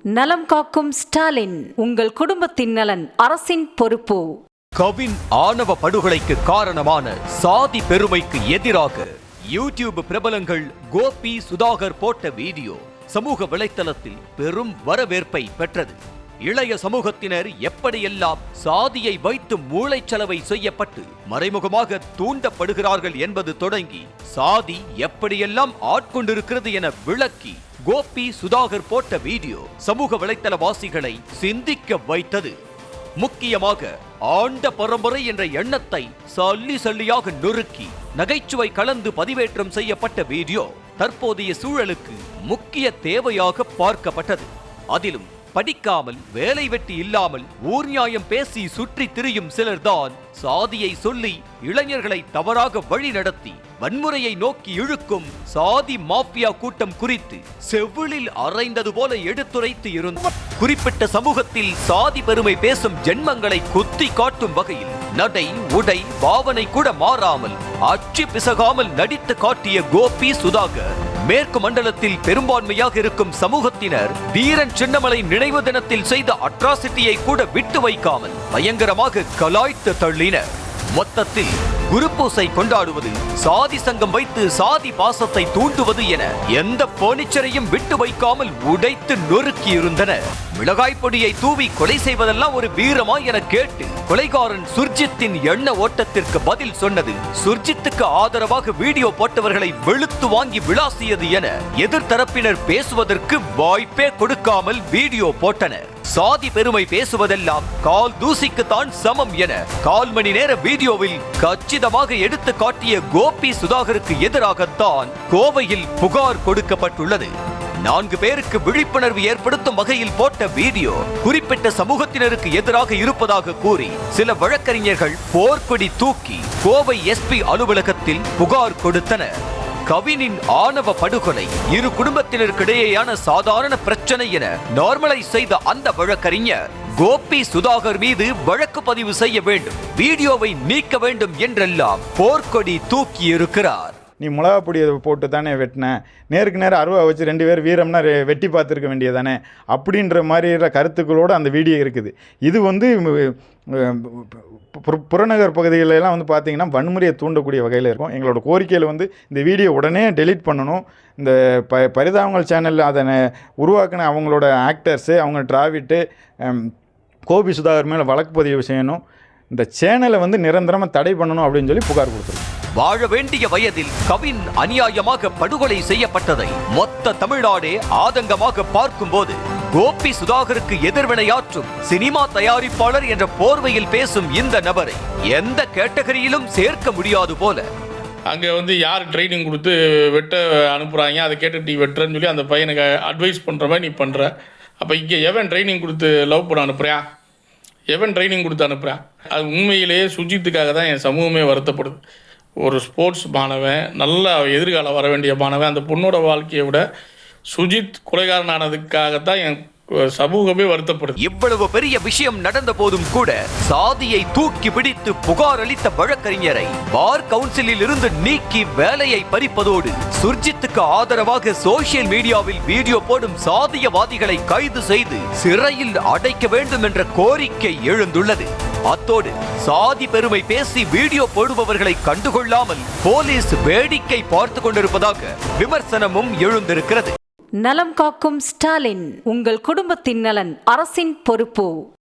நலம் காக்கும் ஸ்டாலின், உங்கள் குடும்பத்தின் நலன் அரசின் பொறுப்பு. கவின் ஆணவ படுகொலைக்கு காரணமான சாதி பெருமைக்கு எதிராக யூடியூப் பிரபலங்கள் கோபி சுதாகர் போட்ட வீடியோ சமூக வலைத்தளத்தில் பெரும் வரவேற்பை பெற்றது. இளைய சமூகத்தினர் எப்படியெல்லாம் சாதியை வைத்து மூளைச்சலவை செய்யப்பட்டு மறைமுகமாக தூண்டப்படுகிறார்கள் என்பது தொடங்கி சாதி எப்படியெல்லாம் ஆட்கொண்டிருக்கிறது என விளக்கி கோபி சுதாகர் போட்ட வீடியோ சமூக வலைத்தள வாசிகளை சிந்திக்க வைத்தது. முக்கியமாக ஆண்ட பரம்பரை என்ற எண்ணத்தை சல்லி சல்லியாக நொறுக்கி நகைச்சுவை கலந்து பதிவேற்றம் செய்யப்பட்ட வீடியோ தற்போதைய சூழலுக்கு முக்கிய தேவையாக பார்க்கப்பட்டது. அதிலும் படிக்காமல் வேலை வெட்டி இல்லாமல் ஊர் நியாயம் பேசி சுற்றி திரியும் சிலர்தான் சாதியை சொல்லி இளைஞர்களை தவறாக வழி நடத்தி வன்முறையை நோக்கி இழுக்கும் சாதி மாஃபியா கூட்டம் குறித்து செவிலில் அரைந்தது போல எடுத்துரைத்து இருந்த குறிப்பிட்ட சமூகத்தில் சாதி பெருமை பேசும் ஜென்மங்களை குத்தி காட்டும் வகையில் நடை உடை பாவனை கூட மாறாமல் அச்சு பிசகாமல் நடித்து காட்டிய கோபி சுதாகர் மேற்கு மண்டலத்தில் பெரும்பான்மையாக இருக்கும் சமூகத்தினர் வீரன் சின்னமலை நினைவு தினத்தில் செய்த அட்ராசிட்டியை கூட விட்டு வைக்காமல் பயங்கரமாக கலாய்த்து தள்ளினர். மொத்தத்தில் குருப்பூசை கொண்டாடுவது, சாதி சங்கம் வைத்து சாதி பாசத்தை தூண்டுவது என எந்த பர்னிச்சரையும் விட்டு வைக்காமல் உடைத்து நொறுக்கி இருந்தனர். மிளகாய் பொடியை தூவி கொலை செய்வதெல்லாம் ஒரு வீரமா என கேட்டு கொலைகாரன் சுர்ஜித்தின் எண்ண ஓட்டத்திற்கு பதில் சொன்னது, சுர்ஜித்துக்கு ஆதரவாக வீடியோ போட்டவர்களை வெளுத்து வாங்கி விளாசியது என எதிர்த்தரப்பினர் பேசுவதற்கு வாய்ப்பே கொடுக்காமல் வீடியோ போட்டனர். சாதி பெருமை பேசுவதெல்லாம் கால் தூசிக்குத்தான் சமம் என 1/4 மணி நேர வீடியோவில் கச்சிதமாக எடுத்து காட்டிய கோபி சுதாகருக்கு எதிராகத்தான் கோவையில் புகார் கொடுக்கப்பட்டுள்ளது. 4 பேருக்கு விழிப்புணர்வு ஏற்படுத்தும் வகையில் போட்ட வீடியோ குறிப்பிட்ட சமூகத்தினருக்கு எதிராக இருப்பதாக கூறி சில வழக்கறிஞர்கள் போர்க்கொடி தூக்கி கோவை எஸ்பி அலுவலகத்தில் புகார் கொடுத்தனர். கவினின் ஆணவ படுகொலை இரு குடும்பத்தினருக்கிடையேயான சாதாரண பிரச்சனை என நார்மலைஸ் செய்த அந்த வழக்கறிஞர் கோபி சுதாகர் மீது வழக்கு பதிவு செய்ய வேண்டும், வீடியோவை நீக்க வேண்டும் என்றெல்லாம் போர்க்கொடி தூக்கி இருக்கிறார். நீ மிளகா பொடியை போட்டு தானே வெட்டின, நேருக்கு நேரம் அருவா வச்சு 2 பேர் வீரம்னா வெட்டி பார்த்துருக்க வேண்டியதானே அப்படின்ற மாதிரியான கருத்துக்களோடு அந்த வீடியோ இருக்குது. இது புறநகர் பகுதிகளெல்லாம் பார்த்திங்கன்னா வன்முறையை தூண்டக்கூடிய வகையில் இருக்கும். எங்களோட கோரிக்கையில் இந்த வீடியோ உடனே டெலீட் பண்ணணும். இந்த பரிதாபங்கள் சேனலில் அதை உருவாக்கின அவங்களோட ஆக்டர்ஸு, அவங்க டிராவிட்டு கோபி சுதாகர் மேலே வழக்கு பதிவு செய்யணும். இந்த சேனலை நிரந்தரமாக தடை பண்ணணும் அப்படின்னு சொல்லி புகார் கொடுத்துருக்கோம். வாழ வேண்டிய வயதில் கவின் அநியாயமாக படுகொலை செய்யப்பட்டதை மொத்த தமிழ்நாடே ஆதங்கமாக பார்க்கும் போது கோபி சுதாகருக்கு எதிர்வினையாற்றும் சினிமா தயாரிப்பாளர் என்ற போர்வையில் பேசும் இந்த நபரை எந்த கேட்டகரியிலும் சேர்க்க முடியாது போல. அங்கே யார் ட்ரைனிங் கொடுத்து வெட்ட அனுப்புகிறாங்க, அதை கேட்டுட்டு நீ வெட்டுறன்னு சொல்லி அந்த பையனுக்கு அட்வைஸ் பண்ணுற மாதிரி நீ பண்ணுற. அப்போ இங்கே எவன் ட்ரைனிங் கொடுத்து லவ் பண்ண அனுப்புகிறான், எவன் ட்ரைனிங் கொடுத்து அனுப்புகிறான்? அது உண்மையிலேயே சுஜித்துக்காக தான் என் சமூகமே வருத்தப்படுது. ஒரு ஸ்போர்ட்ஸ் மாணவன், நல்ல எதிர்காலம் வர வேண்டிய மாணவன், அந்த பொண்ணோட வாழ்க்கையை விட சுஜித் கொலைகாரனானதுக்காகத்தான் என் சமூகமே வருத்தப்படுது. இவ்வளவு பெரிய விஷயம் நடந்த போதும் கூட சாதியை தூக்கி பிடித்து புகார் அளித்த வழக்கறிஞரை பார் கவுன்சிலில் இருந்து நீக்கி வேலையை பறிப்பதோடு சுர்ஜித்துக்கு ஆதரவாக சோசியல் மீடியாவில் வீடியோ போடும் சாதியவாதிகளை கைது செய்து சிறையில் அடைக்க வேண்டும் என்ற கோரிக்கை எழுந்துள்ளது. அத்தோடு சாதி பெருமை பேசி வீடியோ போடுபவர்களை கண்டுகொள்ளாமல் போலீஸ் வேடிக்கை பார்த்து கொண்டிருப்பதாக விமர்சனமும் எழுந்திருக்கிறது. நலம் காக்கும் ஸ்டாலின், உங்கள் குடும்பத்தின் நலன் அரசின் பொறுப்பு.